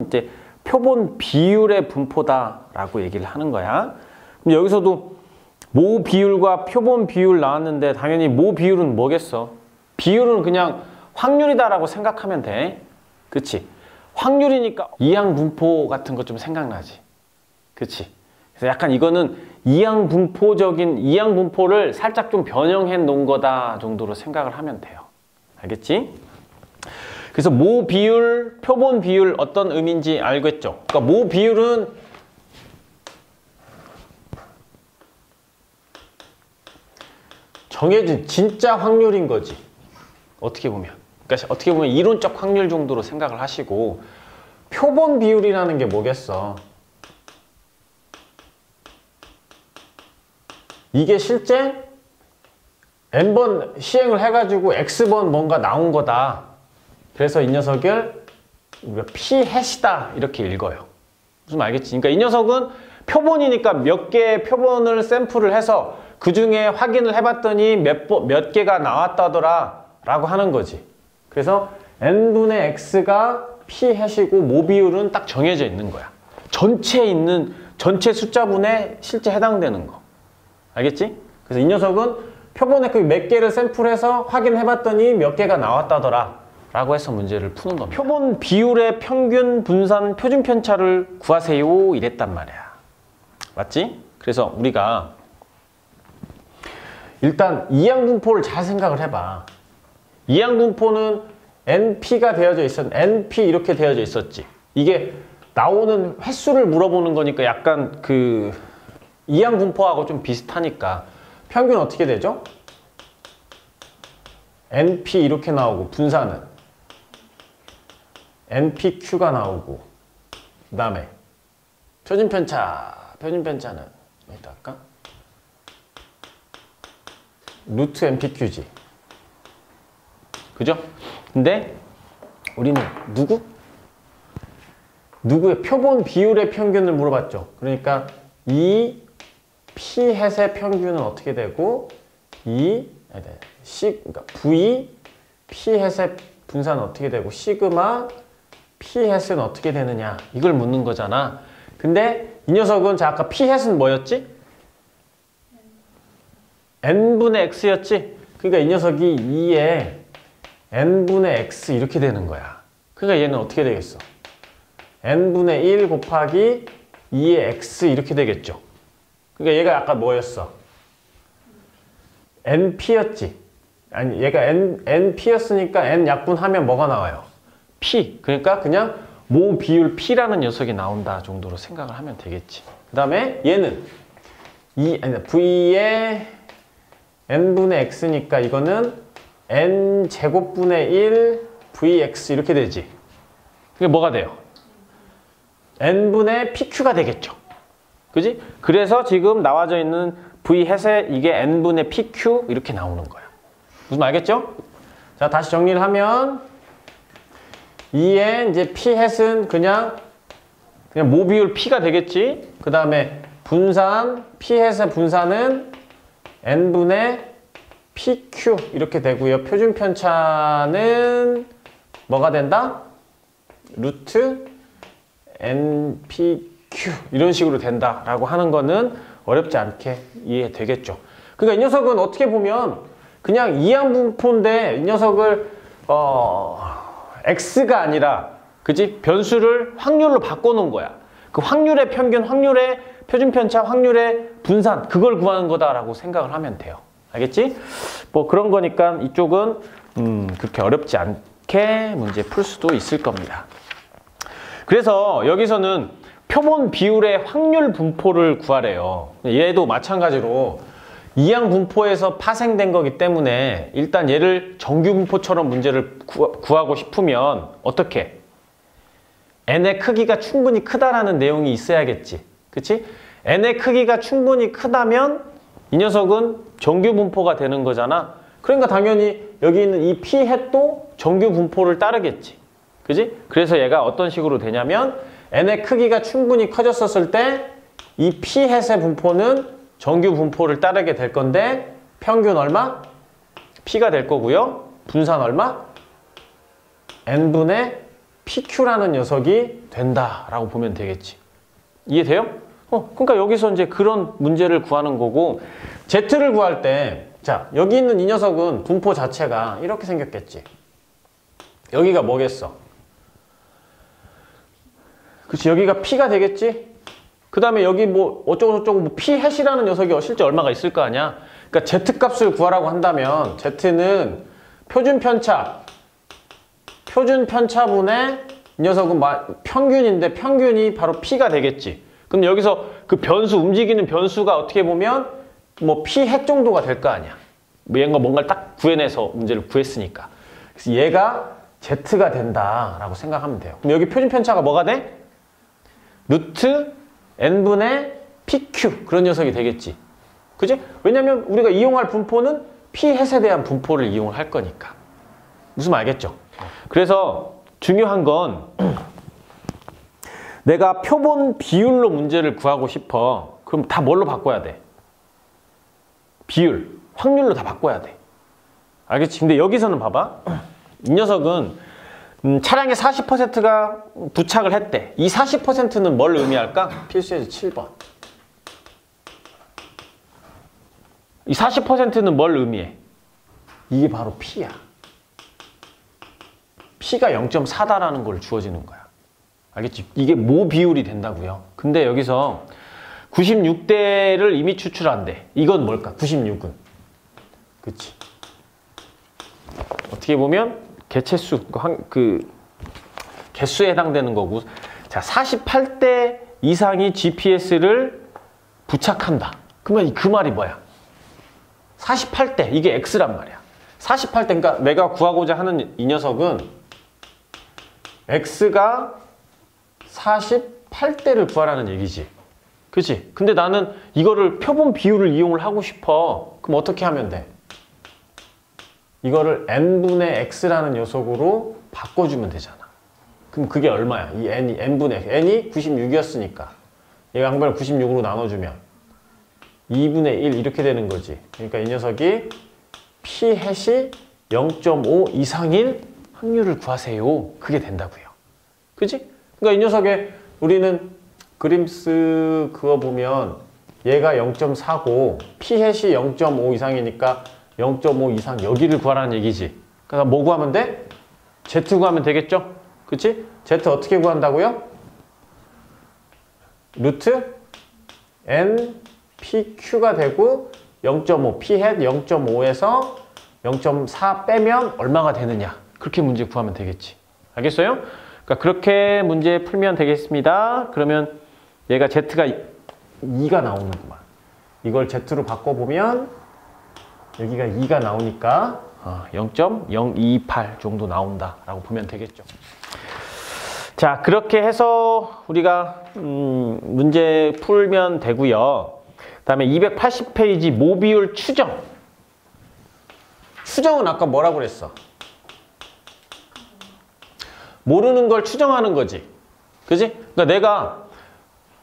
이제 표본 비율의 분포다라고 얘기를 하는 거야. 그럼 여기서도 모 비율과 표본 비율 나왔는데 당연히 모 비율은 뭐겠어? 비율은 그냥 확률이다라고 생각하면 돼. 그치? 확률이니까 이항 분포 같은 거 좀 생각나지. 그치? 그래서 약간 이거는 이항 분포를 살짝 좀 변형해 놓은 거다 정도로 생각을 하면 돼요. 알겠지? 그래서 모 비율, 표본 비율 어떤 의미인지 알겠죠? 그러니까 모 비율은 정해진 진짜 확률인 거지. 어떻게 보면. 그러니까 어떻게 보면 이론적 확률 정도로 생각을 하시고, 표본 비율이라는 게 뭐겠어? 이게 실제 n번 시행을 해가지고 x번 뭔가 나온 거다. 그래서 이 녀석을 우리가 p-다 이렇게 읽어요. 무슨 말 알겠지? 그러니까 이 녀석은 표본이니까 몇 개의 표본을 샘플을 해서 그 중에 확인을 해봤더니 몇 개가 나왔다더라 라고 하는 거지. 그래서 n분의 x가 p-이고 모 비율은 딱 정해져 있는 거야. 전체 숫자분에 실제 해당되는 거. 알겠지? 그래서 이 녀석은 표본의 그 몇 개를 샘플해서 확인해봤더니 몇 개가 나왔다더라 라고 해서 문제를 푸는 겁니다. 표본 비율의 평균 분산 표준 편차를 구하세요 이랬단 말이야. 맞지? 그래서 우리가 일단 이항 분포를 잘 생각을 해봐. 이항 분포는 NP가 되어져 있었, NP 이렇게 되어져 있었지. 이게 나오는 횟수를 물어보는 거니까 약간 그 이항 분포하고 좀 비슷하니까 평균 어떻게 되죠? NP 이렇게 나오고 분산은 NPQ가 나오고, 그 다음에 표준 편차는 여기다 할까? 루트 NPQ지. 그죠? 근데 우리는 누구의 표본 비율의 평균을 물어봤죠. 그러니까 이 P-의 평균은 어떻게 되고, 그러니까 V P-의 분산은 어떻게 되고, 시그마 P-는 어떻게 되느냐, 이걸 묻는 거잖아. 근데 이 녀석은 자 아까 P-는 뭐였지? n분의 x였지? 그러니까 이 녀석이 2에 n분의 x 이렇게 되는 거야. 그러니까 얘는 어떻게 되겠어? n분의 1 곱하기 2의 x 이렇게 되겠죠. 그러니까 얘가 아까 뭐였어? np였지. 아니 얘가 np였으니까 n 약분하면 뭐가 나와요? p. 그러니까 그냥 모 비율 p라는 녀석이 나온다 정도로 생각을 하면 되겠지. 그 다음에 얘는 v의 n분의 x니까 이거는 n제곱분의 1 vx 이렇게 되지. 그게 뭐가 돼요? n분의 pq가 되겠죠. 그지? 그래서 지금 나와져 있는 v-에 이게 n분의 pq 이렇게 나오는 거야. 무슨 말 알겠죠? 자, 다시 정리를 하면 2의 이제 p-은 그냥 모비율 p가 되겠지. 그 다음에 분산, p-의 분산은 n분의 pq 이렇게 되고요. 표준 편차는 뭐가 된다? 루트 npq 이런 식으로 된다라고 하는 거는 어렵지 않게 이해되겠죠. 그러니까 이 녀석은 어떻게 보면 그냥 이항 분포인데 이 녀석을 x가 아니라 그지? 변수를 확률로 바꿔놓은 거야. 그 확률의 평균, 확률의 표준 편차, 확률의 분산 그걸 구하는 거다라고 생각을 하면 돼요. 알겠지? 뭐 그런 거니까 이쪽은 그렇게 어렵지 않게 문제 풀 수도 있을 겁니다. 그래서 여기서는 표본 비율의 확률 분포를 구하래요. 얘도 마찬가지로 이항 분포에서 파생된 거기 때문에 일단 얘를 정규 분포처럼 문제를 구하고 싶으면 어떻게? n의 크기가 충분히 크다라는 내용이 있어야겠지. 그치? n의 크기가 충분히 크다면 이 녀석은 정규 분포가 되는 거잖아. 그러니까 당연히 여기 있는 이 p-도 정규 분포를 따르겠지. 그지? 그래서 얘가 어떤 식으로 되냐면 n의 크기가 충분히 커졌었을 때 이 p-의 분포는 정규 분포를 따르게 될 건데 평균 얼마? p가 될 거고요. 분산 얼마? n분의 PQ라는 녀석이 된다라고 보면 되겠지. 이해돼요? 그러니까 여기서 이제 그런 문제를 구하는 거고, Z를 구할 때, 자, 여기 있는 이 녀석은 분포 자체가 이렇게 생겼겠지. 여기가 뭐겠어? 그치, 여기가 P가 되겠지? 그 다음에 여기 뭐 어쩌고저쩌고 뭐 P 해시라는 녀석이 실제 얼마가 있을 거 아니야? 그러니까 Z 값을 구하라고 한다면 Z는 표준 편차분의 이 녀석은 평균인데 평균이 바로 P가 되겠지. 그럼 여기서 그 변수, 움직이는 변수가 어떻게 보면 뭐 P 핵 정도가 될 거 아니야. 뭔가를 딱 구해내서 문제를 구했으니까. 그래서 얘가 Z가 된다라고 생각하면 돼요. 그럼 여기 표준 편차가 뭐가 돼? 루트 n분의 PQ 그런 녀석이 되겠지. 그지? 왜냐면 우리가 이용할 분포는 P 햇에 대한 분포를 이용을 할 거니까. 무슨 말 알겠죠? 그래서 중요한 건 내가 표본 비율로 문제를 구하고 싶어. 그럼 다 뭘로 바꿔야 돼? 비율, 확률로 다 바꿔야 돼. 알겠지? 근데 여기서는 봐봐. 이 녀석은 차량의 40%가 부착을 했대. 이 40%는 뭘 의미할까? 필수예제 7번. 이 40%는 뭘 의미해? 이게 바로 P야. P가 0.4다라는 걸 주어지는 거야. 알겠지? 이게 모 비율이 된다고요. 근데 여기서 96대를 이미 추출한대. 이건 뭘까? 96은. 그치? 어떻게 보면 개체수, 개수에 해당되는 거고. 자, 48대 이상이 GPS를 부착한다. 그러면 그 말이 뭐야? 48대, 이게 X란 말이야. 48대, 그러니까 내가 구하고자 하는 이 녀석은 X가 48대를 구하라는 얘기지. 그치? 근데 나는 이거를 표본 비율을 이용을 하고 싶어. 그럼 어떻게 하면 돼? 이거를 n분의 x라는 녀석으로 바꿔주면 되잖아. 그럼 그게 얼마야? 이 n분의 n이 96이었으니까 얘가 항변을 96으로 나눠주면 2분의 1 이렇게 되는 거지. 그러니까 이 녀석이 P 햇이 0.5 이상인 확률을 구하세요. 그게 된다고요. 그치? 그러니까 이 녀석에 우리는 그림스 그거 보면 얘가 0.4고 P 햇이 0.5 이상이니까 0.5 이상 여기를 구하라는 얘기지. 그러니까 뭐 구하면 돼? Z 구하면 되겠죠? 그치? Z 어떻게 구한다고요? 루트 N PQ가 되고 0.5 P 햇 0.5에서 0.4 빼면 얼마가 되느냐. 그렇게 문제 구하면 되겠지. 알겠어요? 그러니까 그렇게 문제 풀면 되겠습니다. 그러면 얘가 Z가 2가 나오는구만. 이걸 Z로 바꿔보면 여기가 2가 나오니까 0.028 정도 나온다라고 보면 되겠죠. 자, 그렇게 해서 우리가 문제 풀면 되고요. 그 다음에 280페이지 모비율 추정. 추정은 아까 뭐라고 그랬어? 모르는 걸 추정하는 거지. 그지? 그러니까 내가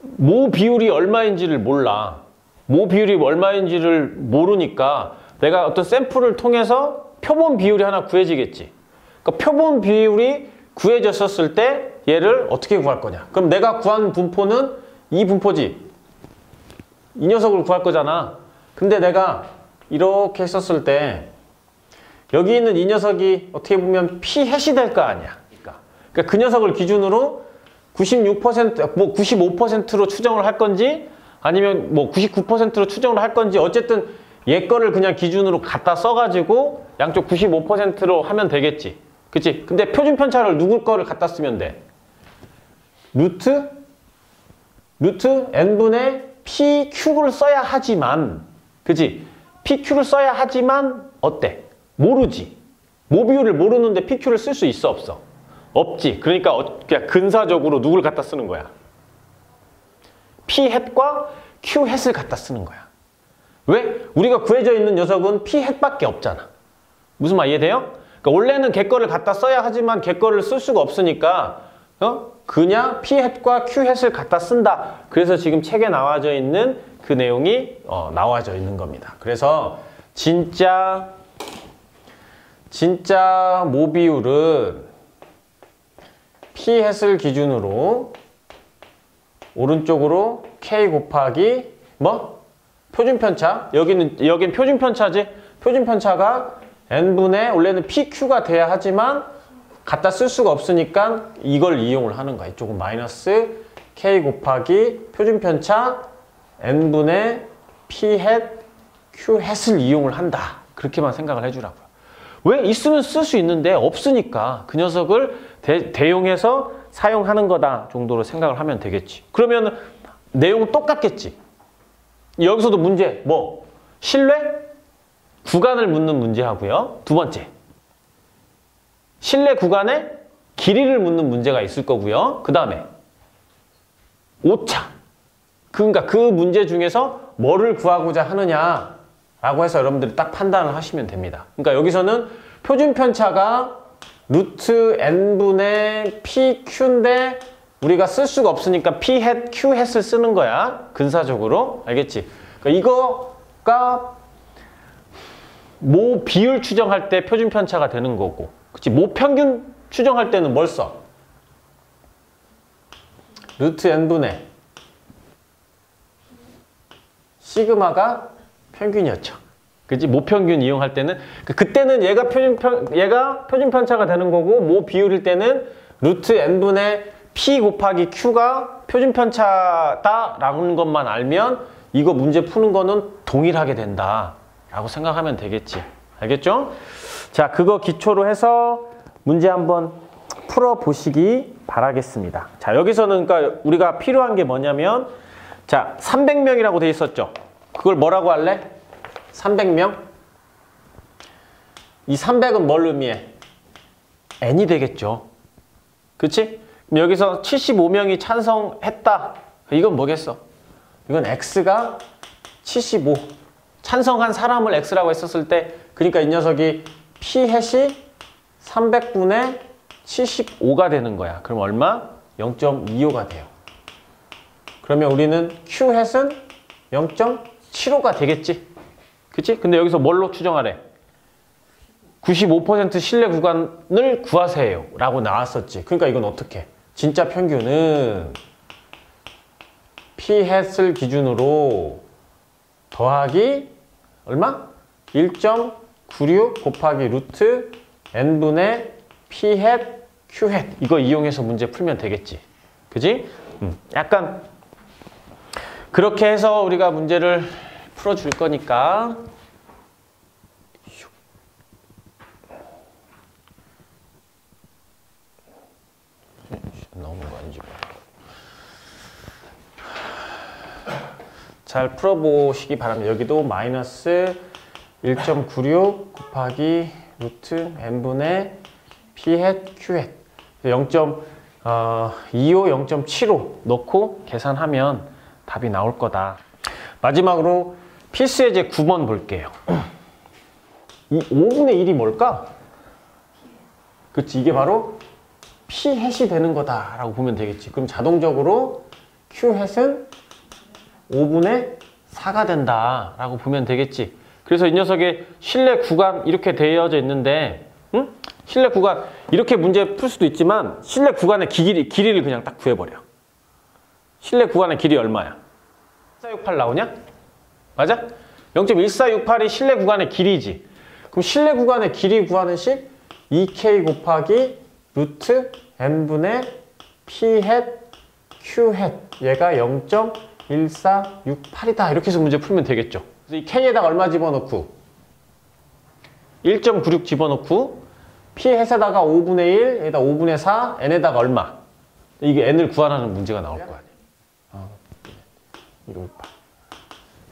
모 비율이 얼마인지를 몰라. 모 비율이 얼마인지를 모르니까 내가 어떤 샘플을 통해서 표본 비율이 하나 구해지겠지. 그러니까 표본 비율이 구해졌었을 때 얘를 어떻게 구할 거냐. 그럼 내가 구한 분포는 이 분포지. 이 녀석을 구할 거잖아. 근데 내가 이렇게 했었을 때 여기 있는 이 녀석이 어떻게 보면 P 햇이 될 거 아니야. 그러니까 그 녀석을 기준으로 96%, 뭐 95%로 추정을 할 건지 아니면 뭐 99%로 추정을 할 건지 어쨌든 얘 거를 그냥 기준으로 갖다 써가지고 양쪽 95%로 하면 되겠지. 그치? 근데 표준 편차를 누구 거를 갖다 쓰면 돼? 루트 n분의 PQ를 써야 하지만 그치? PQ를 써야 하지만 어때? 모르지. 모비율을 모르는데 PQ를 쓸 수 있어 없어? 없지. 그러니까 그냥 근사적으로 누굴 갖다 쓰는 거야? P 햇과 Q 햇을 갖다 쓰는 거야. 왜? 우리가 구해져 있는 녀석은 P 햇밖에 없잖아. 무슨 말 이해돼요? 그러니까 원래는 걔 거를 갖다 써야 하지만 걔 거를 쓸 수가 없으니까 그냥 P 햇과 Q 햇을 갖다 쓴다. 그래서 지금 책에 나와져 있는 그 내용이 나와져 있는 겁니다. 그래서 진짜 모비율은 P햇을 기준으로 오른쪽으로 K 곱하기 뭐? 표준편차. 여긴 표준편차지. 표준편차가 n분의 원래는 PQ가 돼야 하지만 갖다 쓸 수가 없으니까 이걸 이용을 하는 거야. 이쪽은 마이너스 K 곱하기 표준편차 n분의 P햇 Q햇을 이용을 한다. 그렇게만 생각을 해주라고요. 왜? 있으면 쓸 수 있는데 없으니까 그 녀석을 대용해서 사용하는 거다 정도로 생각을 하면 되겠지. 그러면 내용 똑같겠지. 여기서도 문제 뭐? 실내? 구간을 묻는 문제 하고요. 두 번째, 실내 구간의 길이를 묻는 문제가 있을 거고요. 그 다음에 오차. 그러니까 그 문제 중에서 뭐를 구하고자 하느냐라고 해서 여러분들이 딱 판단을 하시면 됩니다. 그러니까 여기서는 표준편차가 루트 n분의 PQ인데 우리가 쓸 수가 없으니까 P햇, Q햇을 쓰는 거야. 근사적으로. 알겠지? 그러니까 이거가 모 비율 추정할 때 표준편차가 되는 거고, 그치? 모 평균 추정할 때는 뭘 써? 루트 n분의 시그마가 평균이었죠. 그치? 모평균 이용할 때는 그때는 얘가 표준편차가 되는 거고, 모 비율일 때는 루트 n분의 P 곱하기 Q가 표준편차다라는 것만 알면 이거 문제 푸는 거는 동일하게 된다 라고 생각하면 되겠지. 알겠죠? 자, 그거 기초로 해서 문제 한번 풀어보시기 바라겠습니다. 자, 여기서는 그러니까 우리가 필요한 게 뭐냐면, 자, 300명이라고 돼 있었죠. 그걸 뭐라고 할래? 300명? 이 300은 뭘 의미해? n이 되겠죠. 그치? 여기서 75명이 찬성했다. 이건 뭐겠어? 이건 x가 75. 찬성한 사람을 x라고 했었을 때, 그러니까 이 녀석이 P햇이 300분의 75가 되는 거야. 그럼 얼마? 0.25가 돼요. 그러면 우리는 Q햇은 0.75가 되겠지. 그치? 근데 여기서 뭘로 추정하래? 95% 신뢰 구간을 구하세요 라고 나왔었지. 그러니까 이건 어떻게? 진짜 평균은 P햇을 기준으로 더하기 얼마? 1.96 곱하기 루트 n분의 P햇 Q햇. 이거 이용해서 문제 풀면 되겠지. 그지? 약간 그렇게 해서 우리가 문제를 풀어줄 거니까 너무 많이 잘 풀어보시기 바랍니다. 여기도 마이너스 1.96 곱하기 루트 n분의 P햇 Q햇 0.25, 0.75 넣고 계산하면 답이 나올 거다. 마지막으로 필수의 제 9번 볼게요. 이 5분의 1이 뭘까? 그치, 이게 바로 P햇이 되는 거다라고 보면 되겠지. 그럼 자동적으로 Q햇은 5분의 4가 된다라고 보면 되겠지. 그래서 이 녀석의 실내 구간 이렇게 되어져 있는데, 실내 구간 이렇게 문제 풀 수도 있지만 실내 구간의 길이를 그냥 딱 구해버려. 실내 구간의 길이 얼마야? 1468 나오냐? 맞아? 0.1468이 실내 구간의 길이지. 그럼 실내 구간의 길이 구하는 식 2K 곱하기 루트 n분의 P햇 Q햇 얘가 0.1468이다. 이렇게 해서 문제 풀면 되겠죠. 그래서 이 K에다가 얼마 집어넣고 1.96 집어넣고 P햇에다가 5분의 1, 여기다 5분의 4, n에다가 얼마? 이게 n을 구하라는 문제가 나올 거 아니야.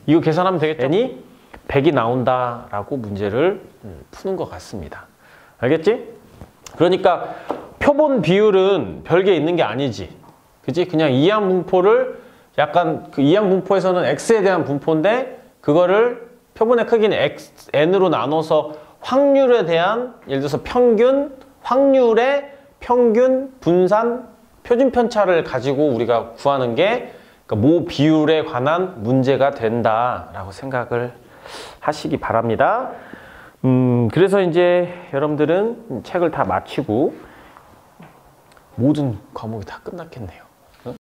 이거 계산하면 되겠죠? n이 100이 나온다라고 문제를 푸는 것 같습니다. 알겠지? 그러니까 표본 비율은 별게 있는 게 아니지. 그치? 그냥 이항 분포를 약간 그 이항 분포에서는 x에 대한 분포인데 그거를 표본의 크기는 n으로 나눠서 확률에 대한 예를 들어서 평균, 확률의 평균, 분산, 표준편차를 가지고 우리가 구하는 게 그러니까 모 비율에 관한 문제가 된다라고 생각을 하시기 바랍니다. 그래서 이제 여러분들은 책을 다 마치고 모든 과목이 다 끝났겠네요.